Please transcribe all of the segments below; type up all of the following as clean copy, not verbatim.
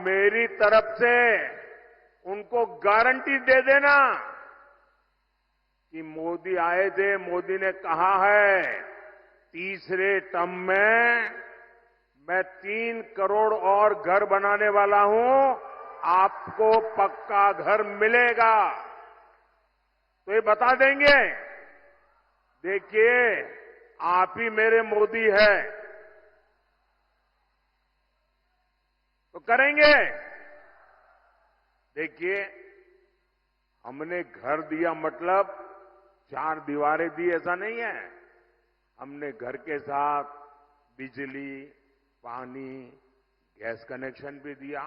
मेरी तरफ से उनको गारंटी दे देना कि मोदी आए थे, मोदी ने कहा है तीसरे टर्म में मैं 3 करोड़ और घर बनाने वाला हूं, आपको पक्का घर मिलेगा। तो ये बता देंगे, देखिए आप ही मेरे मोदी है, तो करेंगे। देखिए हमने घर दिया मतलब 4 दीवारें दी ऐसा नहीं है। हमने घर के साथ बिजली, पानी, गैस कनेक्शन भी दिया।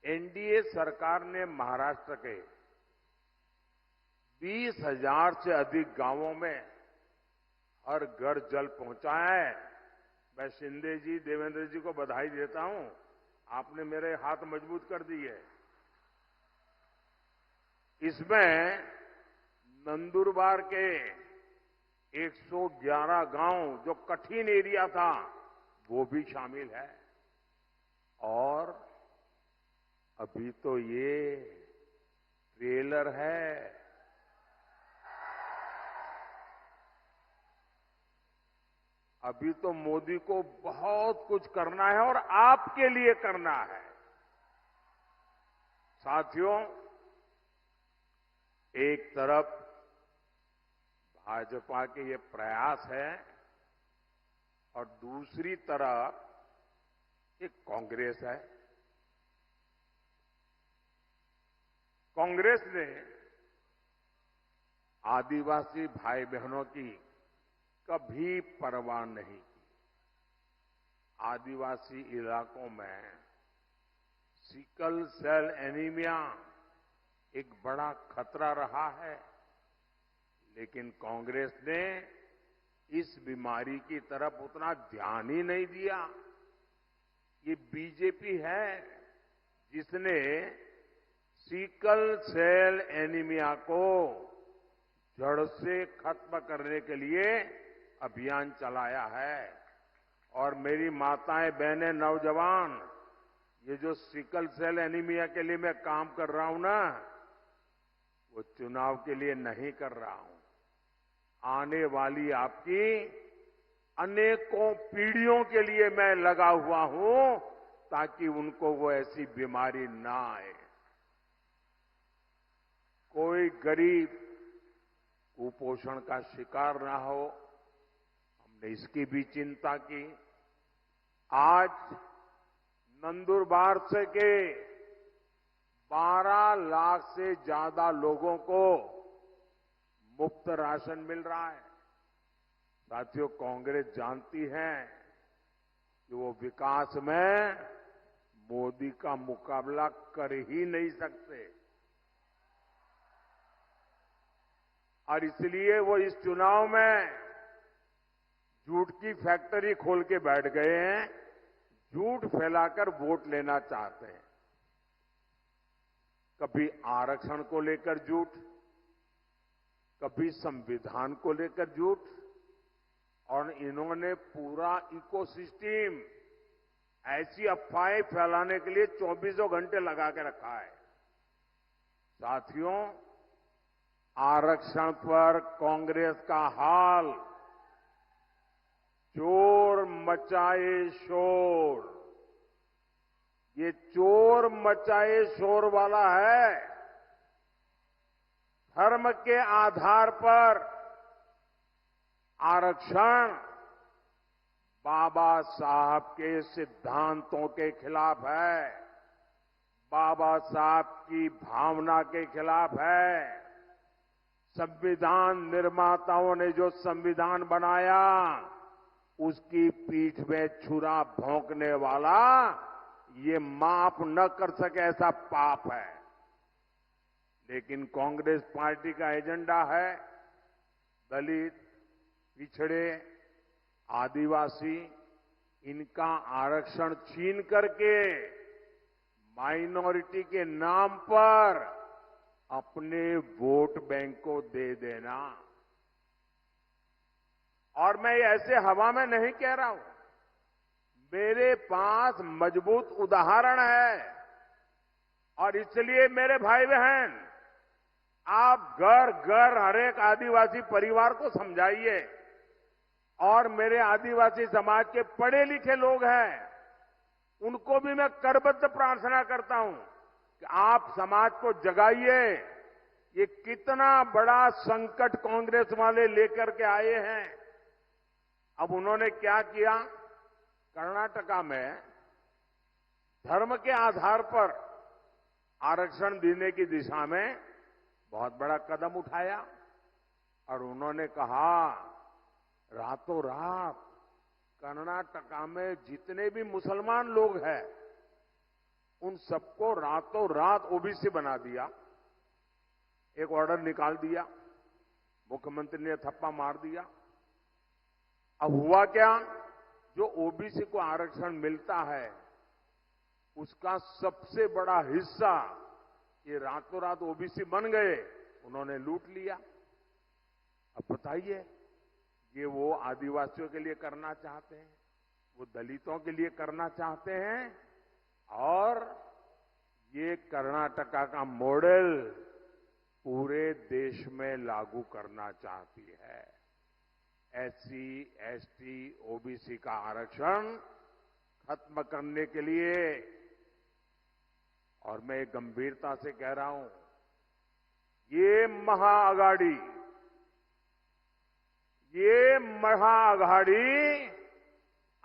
एनडीए सरकार ने महाराष्ट्र के 20,000 से अधिक गांवों में हर घर जल पहुंचाया है। मैं शिंदे जी, देवेंद्र जी को बधाई देता हूं, आपने मेरे हाथ मजबूत कर दिए। इसमें नंदुरबार के 111 गांव जो कठिन एरिया था वो भी शामिल है। और अभी तो ये ट्रेलर है। अभी तो मोदी को बहुत कुछ करना है और आपके लिए करना है। साथियों, एक तरफ भाजपा के ये प्रयास है और दूसरी तरफ एक कांग्रेस है। कांग्रेस ने आदिवासी भाई बहनों की कभी परवाह नहीं की। आदिवासी इलाकों में सिकल सेल एनीमिया एक बड़ा खतरा रहा है, लेकिन कांग्रेस ने इस बीमारी की तरफ उतना ध्यान ही नहीं दिया। ये बीजेपी है जिसने सिकल सेल एनीमिया को जड़ से खत्म करने के लिए अभियान चलाया है। और मेरी माताएं, बहनें, नौजवान, ये जो सिकल सेल एनीमिया के लिए मैं काम कर रहा हूं ना, वो चुनाव के लिए नहीं कर रहा हूं। आने वाली आपकी अनेकों पीढ़ियों के लिए मैं लगा हुआ हूं ताकि उनको वो ऐसी बीमारी ना आए। कोई गरीब कुपोषण का शिकार ना हो, हमने इसकी भी चिंता की। आज नंदुरबार से के 12 लाख से ज्यादा लोगों को मुफ्त राशन मिल रहा है। साथियों, कांग्रेस जानती है कि वो विकास में मोदी का मुकाबला कर ही नहीं सकते और इसलिए वो इस चुनाव में झूठ की फैक्ट्री खोल के बैठ गए हैं। झूठ फैलाकर वोट लेना चाहते हैं। कभी आरक्षण को लेकर झूठ, कभी संविधान को लेकर झूठ, और इन्होंने पूरा इकोसिस्टम ऐसी अफवाहें फैलाने के लिए 24 घंटे लगा के रखा है। साथियों, आरक्षण पर कांग्रेस का हाल चोर मचाए शोर, ये चोर मचाए शोर वाला है। धर्म के आधार पर आरक्षण बाबा साहब के सिद्धांतों के खिलाफ है, बाबा साहब की भावना के खिलाफ है। संविधान निर्माताओं ने जो संविधान बनाया उसकी पीठ में छुरा भोंकने वाला ये माफ न कर सके ऐसा पाप है। लेकिन कांग्रेस पार्टी का एजेंडा है दलित, पिछड़े, आदिवासी, इनका आरक्षण छीन करके माइनॉरिटी के नाम पर अपने वोट बैंक को दे देना। और मैं ऐसे हवा में नहीं कह रहा हूं, मेरे पास मजबूत उदाहरण है और इसलिए मेरे भाई बहन, आप घर घर हर एक आदिवासी परिवार को समझाइए और मेरे आदिवासी समाज के पढ़े लिखे लोग हैं, उनको भी मैं करबद्ध प्रार्थना करता हूं कि आप समाज को जगाइए। ये कितना बड़ा संकट कांग्रेस वाले लेकर के आए हैं। अब उन्होंने क्या किया, कर्नाटका में धर्म के आधार पर आरक्षण देने की दिशा में बहुत बड़ा कदम उठाया और उन्होंने कहा रातों रात कर्नाटका में जितने भी मुसलमान लोग हैं उन सबको रातों रात ओबीसी बना दिया। एक ऑर्डर निकाल दिया, मुख्यमंत्री ने थप्पा मार दिया। अब हुआ क्या, जो ओबीसी को आरक्षण मिलता है उसका सबसे बड़ा हिस्सा ये रातों रात ओबीसी बन गए, उन्होंने लूट लिया। अब बताइए, ये वो आदिवासियों के लिए करना चाहते हैं, वो दलितों के लिए करना चाहते हैं और ये कर्नाटका का मॉडल पूरे देश में लागू करना चाहती है। एससी, एसटी, ओबीसी का आरक्षण खत्म करने के लिए, और मैं गंभीरता से कह रहा हूं, ये महाअघाड़ी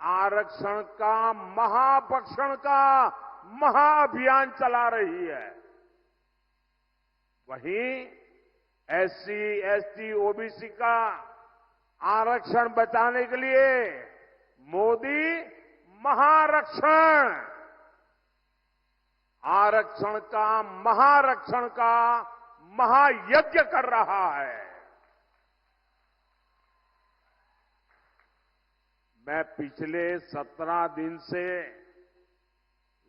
आरक्षण का महापक्षण का महाअभियान चला रही है। वहीं एससी, एसटी, ओबीसी का आरक्षण बचाने के लिए मोदी महारक्षण, आरक्षण का महायज्ञ कर रहा है। मैं पिछले 17 दिन से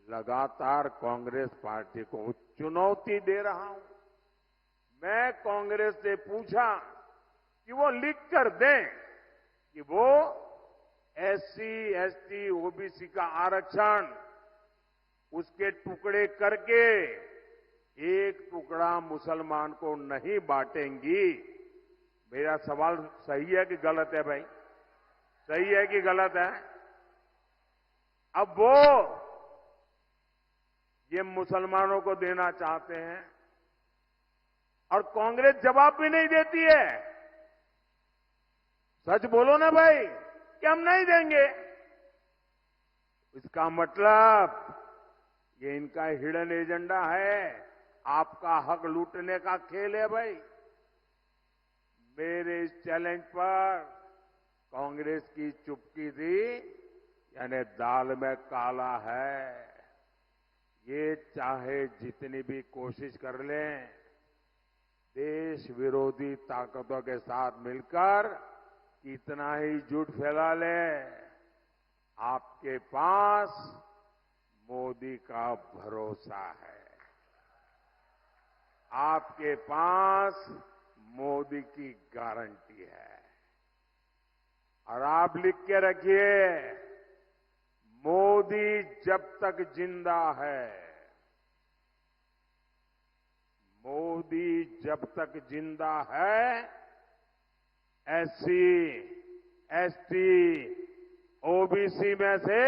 लगातार कांग्रेस पार्टी को चुनौती दे रहा हूं। मैं कांग्रेस से पूछा कि वो लिख कर दें कि वो एससी, एसटी, ओबीसी का आरक्षण उसके टुकड़े करके एक टुकड़ा मुसलमान को नहीं बांटेंगी। मेरा सवाल सही है कि गलत है भाई? सही है कि गलत है? अब वो ये मुसलमानों को देना चाहते हैं और कांग्रेस जवाब भी नहीं देती है। सच बोलो ना भाई कि हम नहीं देंगे। इसका मतलब ये इनका हिडन एजेंडा है, आपका हक लूटने का खेल है भाई। मेरे इस चैलेंज पर कांग्रेस की चुप्पी थी, यानी दाल में काला है। ये चाहे जितनी भी कोशिश कर लें, देश विरोधी ताकतों के साथ मिलकर कितना ही झूठ फैला ले, आपके पास मोदी का भरोसा है, आपके पास मोदी की गारंटी है। और आप लिख के रखिए, मोदी जब तक जिंदा है, मोदी जब तक जिंदा है, एससी, एसटी, ओबीसी में से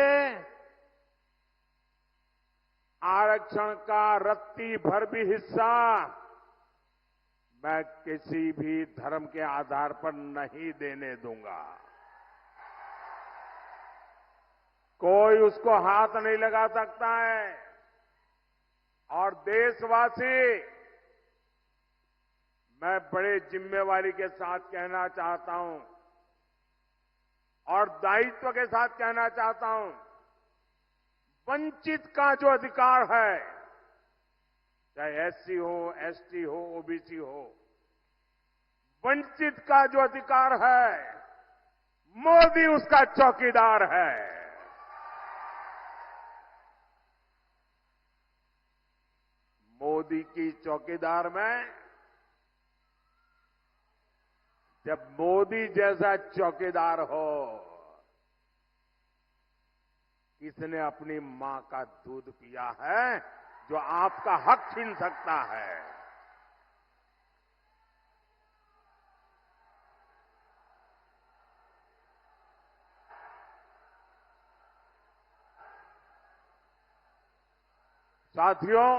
आरक्षण का रत्ती भर भी हिस्सा मैं किसी भी धर्म के आधार पर नहीं देने दूंगा। कोई उसको हाथ नहीं लगा सकता है। और देशवासी, मैं बड़े जिम्मेवारी के साथ कहना चाहता हूं और दायित्व के साथ कहना चाहता हूं, वंचित का जो अधिकार है, चाहे एससी हो, एसटी हो, ओबीसी हो, वंचित का जो अधिकार है, मोदी उसका चौकीदार है। मोदी की चौकीदार में जब मोदी जैसा चौकीदार हो, किसने अपनी मां का दूध पिया है जो आपका हक छीन सकता है? साथियों,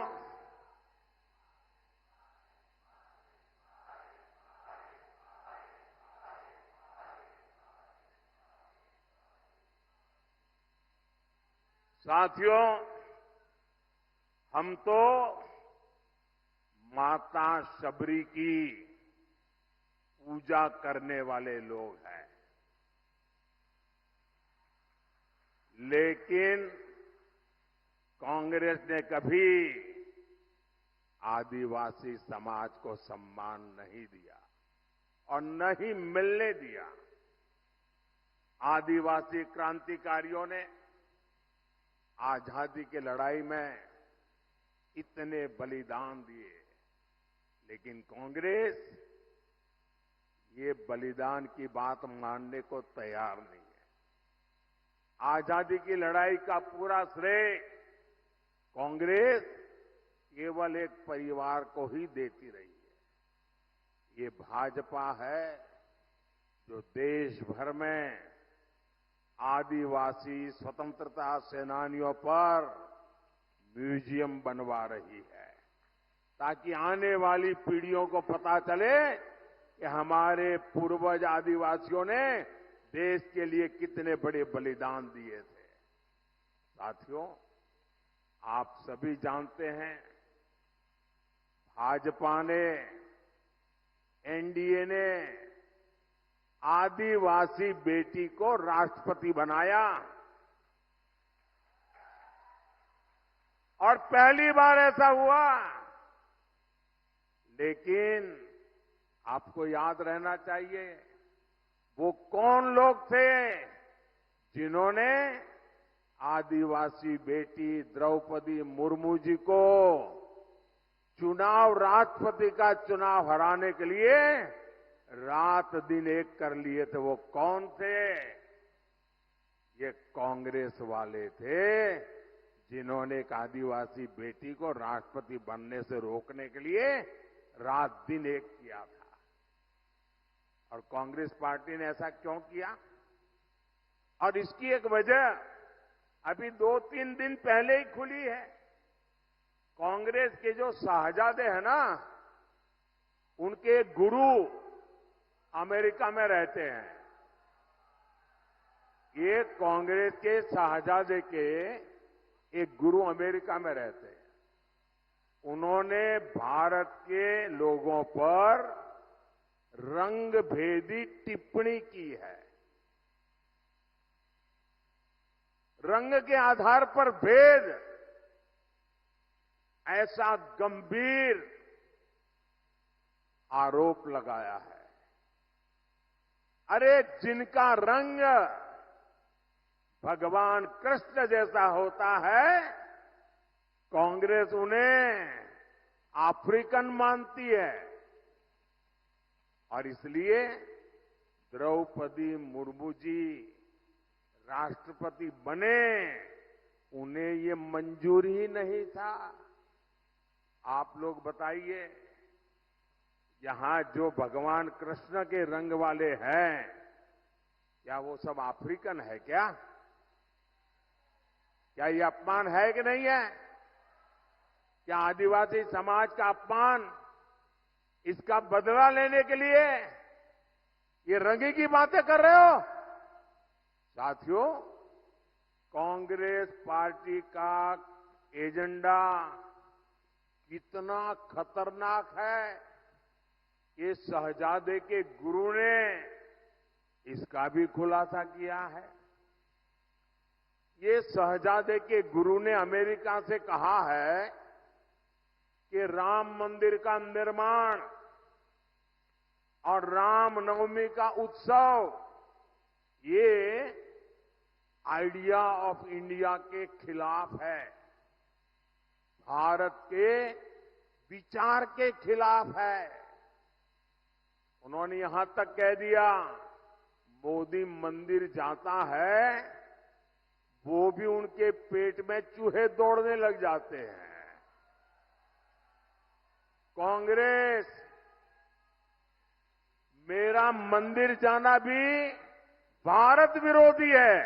साथियों, हम तो माता शबरी की पूजा करने वाले लोग हैं, लेकिन कांग्रेस ने कभी आदिवासी समाज को सम्मान नहीं दिया और न ही मिलने दिया। आदिवासी क्रांतिकारियों ने आजादी की लड़ाई में इतने बलिदान दिए, लेकिन कांग्रेस ये बलिदान की बात मानने को तैयार नहीं है। आजादी की लड़ाई का पूरा श्रेय कांग्रेस केवल एक परिवार को ही देती रही है। ये भाजपा है जो देश भर में आदिवासी स्वतंत्रता सेनानियों पर म्यूजियम बनवा रही है, ताकि आने वाली पीढ़ियों को पता चले कि हमारे पूर्वज आदिवासियों ने देश के लिए कितने बड़े बलिदान दिए थे। साथियों, आप सभी जानते हैं, भाजपा ने, एनडीए ने आदिवासी बेटी को राष्ट्रपति बनाया और पहली बार ऐसा हुआ। लेकिन आपको याद रहना चाहिए, वो कौन लोग थे जिन्होंने आदिवासी बेटी द्रौपदी मुर्मू जी को राष्ट्रपति का चुनाव हराने के लिए रात दिन एक कर लिए थे। वो कौन थे? ये कांग्रेस वाले थे, जिन्होंने एक आदिवासी बेटी को राष्ट्रपति बनने से रोकने के लिए रात दिन एक किया था। और कांग्रेस पार्टी ने ऐसा क्यों किया? और इसकी एक वजह अभी 2-3 दिन पहले ही खुली है। कांग्रेस के जो शाहजादे हैं ना, उनके गुरु अमेरिका में रहते हैं। ये कांग्रेस के शाहजादे के एक गुरु अमेरिका में रहते हैं। उन्होंने भारत के लोगों पर रंगभेदी टिप्पणी की है। रंग के आधार पर भेद, ऐसा गंभीर आरोप लगाया है। अरे, जिनका रंग भगवान कृष्ण जैसा होता है, कांग्रेस उन्हें अफ्रीकन मानती है। और इसलिए द्रौपदी मुर्मू जी राष्ट्रपति बने, उन्हें ये मंजूर ही नहीं था। आप लोग बताइए, यहां जो भगवान कृष्ण के रंग वाले हैं, क्या वो सब अफ्रीकन है क्या? क्या ये अपमान है कि नहीं है? क्या आदिवासी समाज का अपमान, इसका बदला लेने के लिए ये रंगी की बातें कर रहे हो? साथियों, कांग्रेस पार्टी का एजेंडा कितना खतरनाक है, ये शहजादे के गुरु ने इसका भी खुलासा किया है। ये शहजादे के गुरु ने अमेरिका से कहा है कि राम मंदिर का निर्माण और रामनवमी का उत्सव ये आइडिया ऑफ इंडिया के खिलाफ है, भारत के विचार के खिलाफ है। उन्होंने यहां तक कह दिया, मोदी मंदिर जाता है वो भी उनके पेट में चूहे दौड़ने लग जाते हैं। कांग्रेस मेरा मंदिर जाना भी भारत विरोधी है।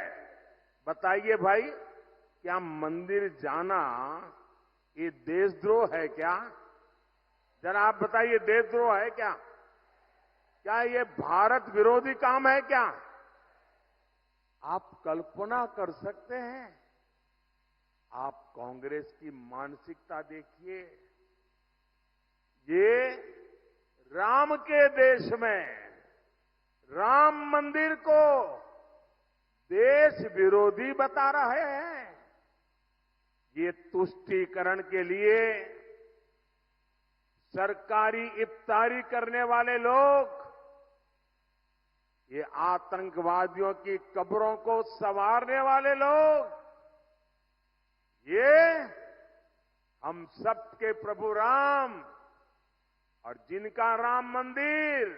बताइए भाई, क्या मंदिर जाना ये देशद्रोह है क्या? जरा आप बताइए, देशद्रोह है क्या? क्या ये भारत विरोधी काम है क्या? आप कल्पना कर सकते हैं? आप कांग्रेस की मानसिकता देखिए। ये राम के देश में राम मंदिर को देश विरोधी बता रहे हैं। ये तुष्टीकरण के लिए सरकारी इफ्तारी करने वाले लोग, ये आतंकवादियों की कब्रों को संवारने वाले लोग, ये हम सबके प्रभु राम और जिनका राम मंदिर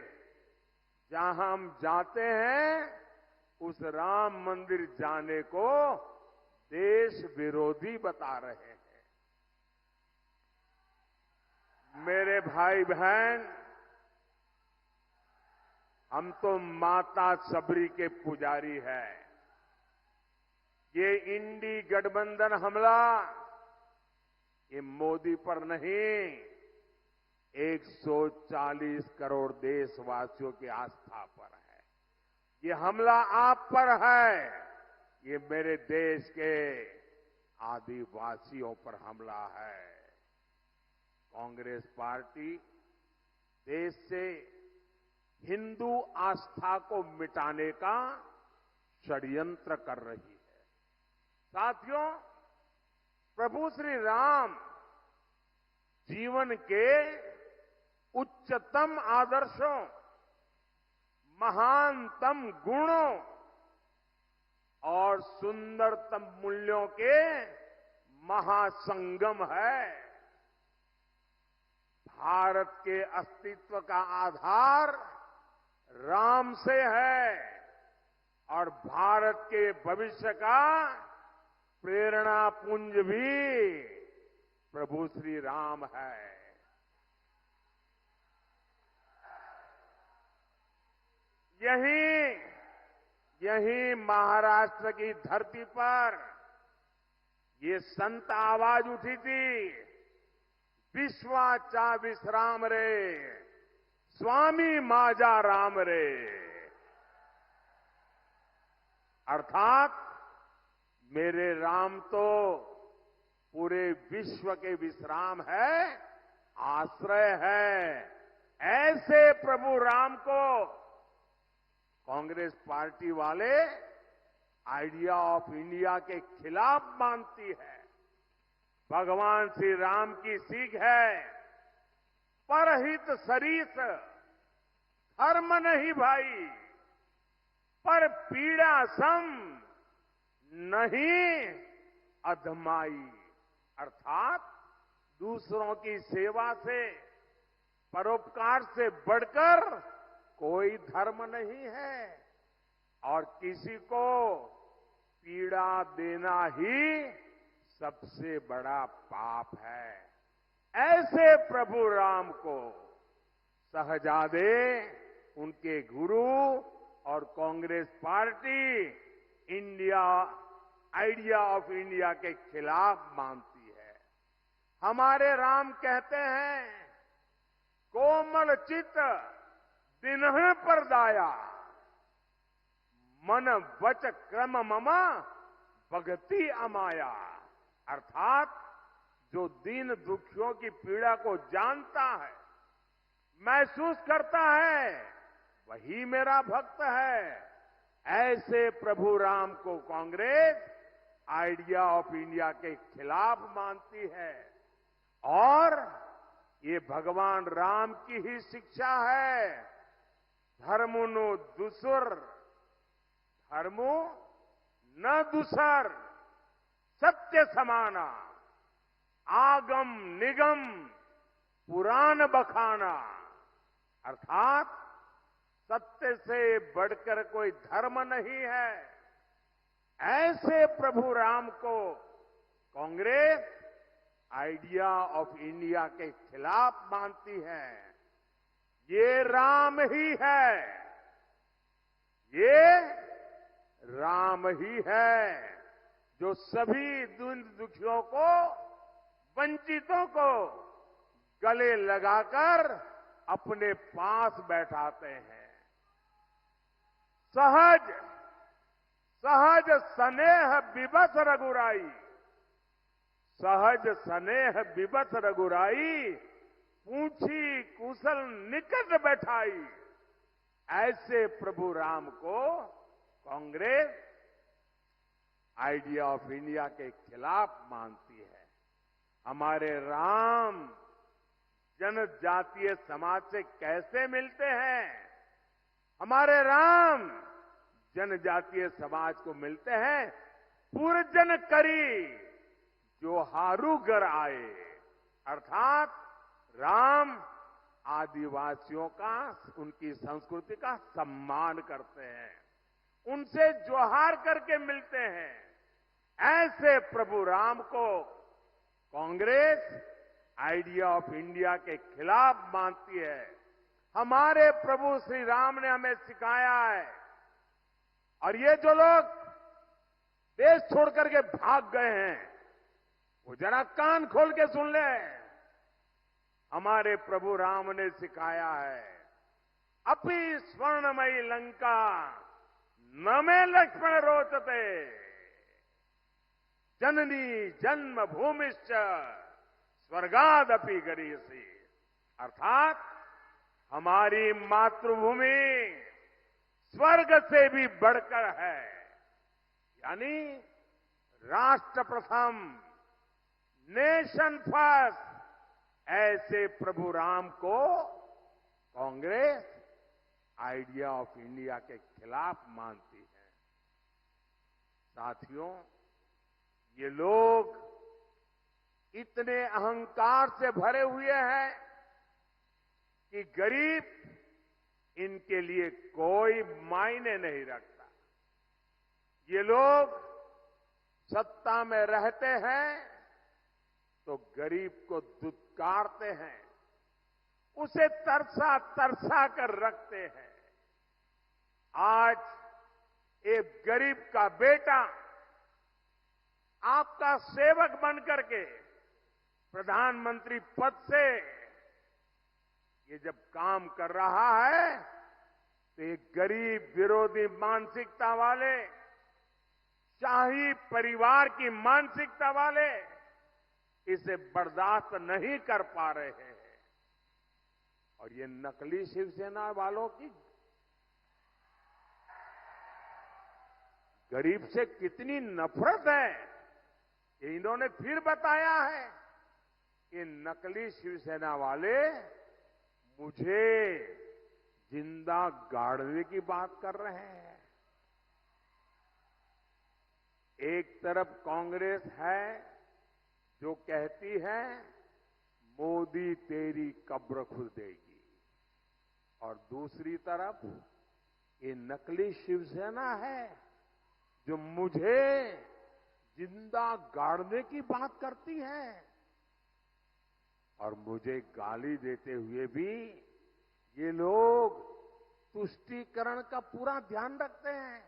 जहां हम जाते हैं, उस राम मंदिर जाने को देश विरोधी बता रहे हैं। मेरे भाई बहन, हम तो माता सबरी के पुजारी हैं। ये इंडी गठबंधन हमला ये मोदी पर नहीं, 140 करोड़ देशवासियों की आस्था पर है। ये हमला आप पर है। ये मेरे देश के आदिवासियों पर हमला है। कांग्रेस पार्टी देश से हिंदू आस्था को मिटाने का षड्यंत्र कर रही है। साथियों, प्रभु श्री राम जीवन के उच्चतम आदर्शों, महानतम गुणों और सुंदरतम मूल्यों के महासंगम है। भारत के अस्तित्व का आधार राम से है और भारत के भविष्य का प्रेरणा पुंज भी प्रभु श्री राम है। यही महाराष्ट्र की धरती पर ये संत आवाज उठी थी, विश्वाचा विश्राम रे, स्वामी माजा राम रे। अर्थात मेरे राम तो पूरे विश्व के विश्राम है, आश्रय है। ऐसे प्रभु राम को कांग्रेस पार्टी वाले आइडिया ऑफ इंडिया के खिलाफ मानती है। भगवान श्री राम की सीख है, परहित सरीस, धर्म नहीं भाई, पर पीड़ा सम नहीं अधमाई। अर्थात दूसरों की सेवा से, परोपकार से बढ़कर कोई धर्म नहीं है और किसी को पीड़ा देना ही सबसे बड़ा पाप है। ऐसे प्रभु राम को शहजादे, उनके गुरु और Congress party idea of India के खिलाफ मानती है। हमारे राम कहते हैं, कोमल चित दिन्ह पर दाया, मन वच क्रम ममा भगति अमाया। अर्थात जो दीन दुखियों की पीड़ा को जानता है, महसूस करता है, वही मेरा भक्त है। ऐसे प्रभु राम को कांग्रेस आइडिया ऑफ इंडिया के खिलाफ मानती है और ये भगवान राम की ही शिक्षा है। धर्मुनु दुसुर, धर्मु न दुसर, सत्य समाना, आगम निगम पुराण बखाना। अर्थात सत्य से बढ़कर कोई धर्म नहीं है। ऐसे प्रभु राम को कांग्रेस आइडिया ऑफ इंडिया के खिलाफ मानती है। ये राम ही है, ये राम ही है जो सभी दुखियों को, वंचितों को गले लगाकर अपने पास बैठाते हैं। सहज सहज स्नेह विवश रघुराई, सहज स्नेह विवश रघुराई, पूछी कुशल निकट बैठाई। ऐसे प्रभु राम को कांग्रेस आइडिया ऑफ इंडिया के खिलाफ मानती है। हमारे राम जनजातीय समाज से कैसे मिलते हैं? हमारे राम जनजातीय समाज को मिलते हैं, पुरजन करी जो हारू घर आए, अर्थात राम आदिवासियों का, उनकी संस्कृति का सम्मान करते हैं, उनसे जोहार करके मिलते हैं। ऐसे प्रभु राम को कांग्रेस आइडिया ऑफ इंडिया के खिलाफ मानती है। हमारे प्रभु श्री राम ने हमें सिखाया है, और ये जो लोग देश छोड़ करके भाग गए हैं, वो जरा कान खोल के सुन ले। हमारे प्रभु राम ने सिखाया है, अपि स्वर्णमयी लंका न में लक्ष्मण रोचते, जननी जन्म भूमिश्च स्वर्गादपि गरीयसी। अर्थात हमारी मातृभूमि स्वर्ग से भी बढ़कर है, यानी राष्ट्र प्रथम, नेशन फर्स्ट। ऐसे प्रभु राम को कांग्रेस आइडिया ऑफ इंडिया के खिलाफ मानती है। साथियों, ये लोग इतने अहंकार से भरे हुए हैं कि गरीब इनके लिए कोई मायने नहीं रखता। ये लोग सत्ता में रहते हैं तो गरीब को दुत्कारते हैं, उसे तरसा तरसा कर रखते हैं। आज एक गरीब का बेटा आपका सेवक बनकर के प्रधानमंत्री पद से ये जब काम कर रहा है, तो एक गरीब विरोधी मानसिकता वाले, शाही परिवार की मानसिकता वाले इसे बर्दाश्त नहीं कर पा रहे हैं। और ये नकली शिवसेना वालों की गरीब से कितनी नफरत है, ये इन्होंने फिर बताया है। ये नकली शिवसेना वाले मुझे जिंदा गाड़ने की बात कर रहे हैं। एक तरफ कांग्रेस है जो कहती है मोदी तेरी कब्र खुद देगी, और दूसरी तरफ ये नकली शिवसेना है जो मुझे जिंदा गाड़ने की बात करती है। और मुझे गाली देते हुए भी ये लोग तुष्टीकरण का पूरा ध्यान रखते हैं।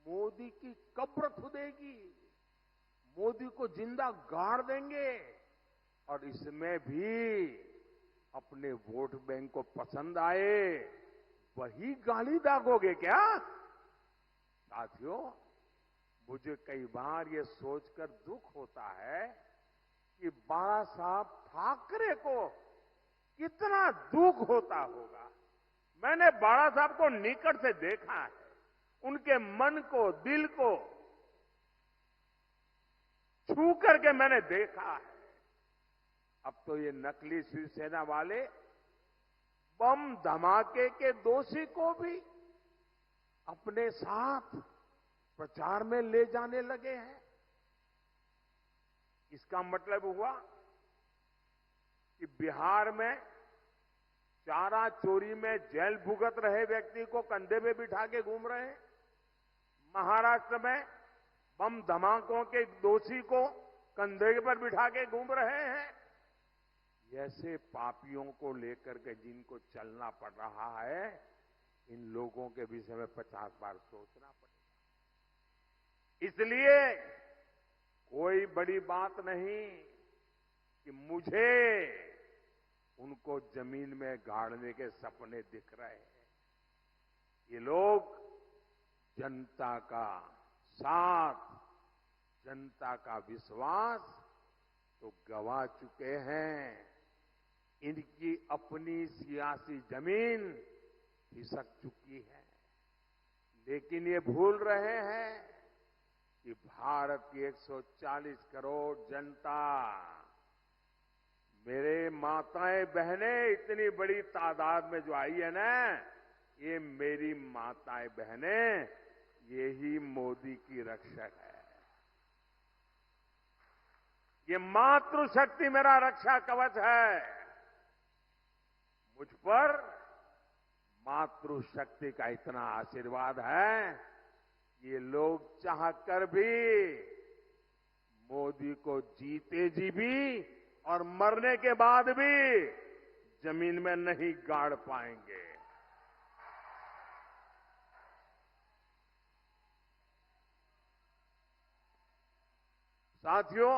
मोदी की कब्र खुदेगी, मोदी को जिंदा गाड़ देंगे, और इसमें भी अपने वोट बैंक को पसंद आए वही गाली दागोगे क्या? साथियों, मुझे कई बार ये सोचकर दुख होता है कि बाला साहब ठाकरे को कितना दुख होता होगा। मैंने बाला साहब को निकट से देखा है, उनके मन को, दिल को छू करके मैंने देखा है। अब तो ये नकली शिवसेना वाले बम धमाके के दोषी को भी अपने साथ प्रचार में ले जाने लगे हैं। इसका मतलब हुआ कि बिहार में चारा चोरी में जेल भुगत रहे व्यक्ति को कंधे पे बिठा के घूम रहे हैं, महाराष्ट्र में बम धमाकों के दोषी को कंधे पर बिठा के घूम रहे हैं। ऐसे पापियों को लेकर के जिनको चलना पड़ रहा है, इन लोगों के विषय में 50 बार सोचना पड़ेगा। इसलिए कोई बड़ी बात नहीं कि मुझे उनको जमीन में गाड़ने के सपने दिख रहे हैं। ये लोग जनता का साथ, जनता का विश्वास तो गंवा चुके हैं। इनकी अपनी सियासी जमीन खिसक चुकी है। लेकिन ये भूल रहे हैं कि भारत की 140 करोड़ जनता, मेरे माताएं बहनें इतनी बड़ी तादाद में जो आई है ना, ये मेरी माताएं बहनें, यही मोदी की रक्षक है। ये मातृशक्ति मेरा रक्षा कवच है। मुझ पर मातृशक्ति का इतना आशीर्वाद है, ये लोग चाहकर भी मोदी को जीते जी भी और मरने के बाद भी जमीन में नहीं गाड़ पाएंगे। साथियों,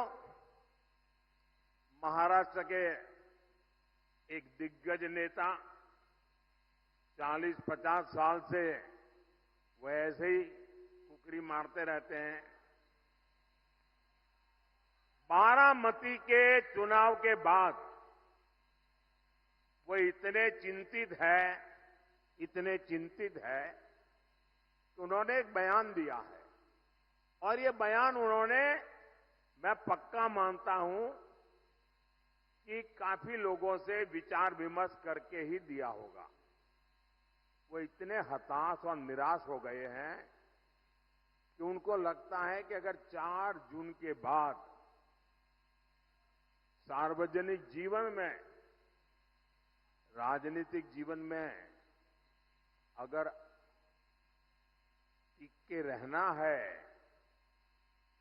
महाराष्ट्र के एक दिग्गज नेता 40-50 साल से वो ऐसे ही कुकरी मारते रहते हैं। बारामती के चुनाव के बाद वो इतने चिंतित है कि उन्होंने एक बयान दिया है। और ये बयान उन्होंने, मैं पक्का मानता हूं कि काफी लोगों से विचार विमर्श करके ही दिया होगा। वो इतने हताश और निराश हो गए हैं कि उनको लगता है कि अगर 4 जून के बाद सार्वजनिक जीवन में, राजनीतिक जीवन में अगर टिक के रहना है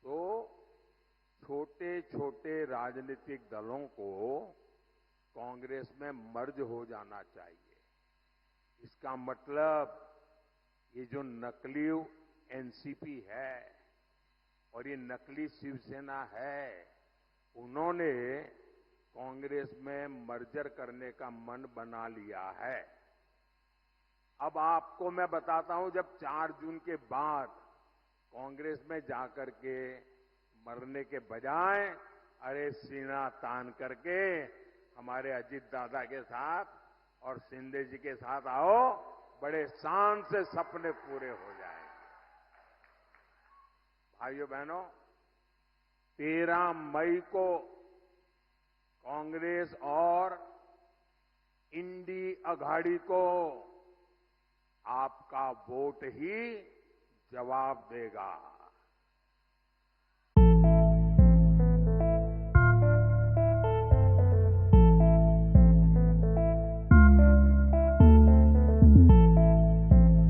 तो छोटे छोटे राजनीतिक दलों को कांग्रेस में मर्ज हो जाना चाहिए। इसका मतलब ये जो नकली एनसीपी है और ये नकली शिवसेना है, उन्होंने कांग्रेस में मर्जर करने का मन बना लिया है। अब आपको मैं बताता हूं, जब 4 जून के बाद कांग्रेस में जाकर के मरने के बजाय अरे सीना तान करके हमारे अजीत दादा के साथ और शिंदे जी के साथ आओ, बड़े शान से सपने पूरे हो जाएंगे। भाइयों बहनों, 13 मई को कांग्रेस और इंडी अघाड़ी को आपका वोट ही जवाब देगा।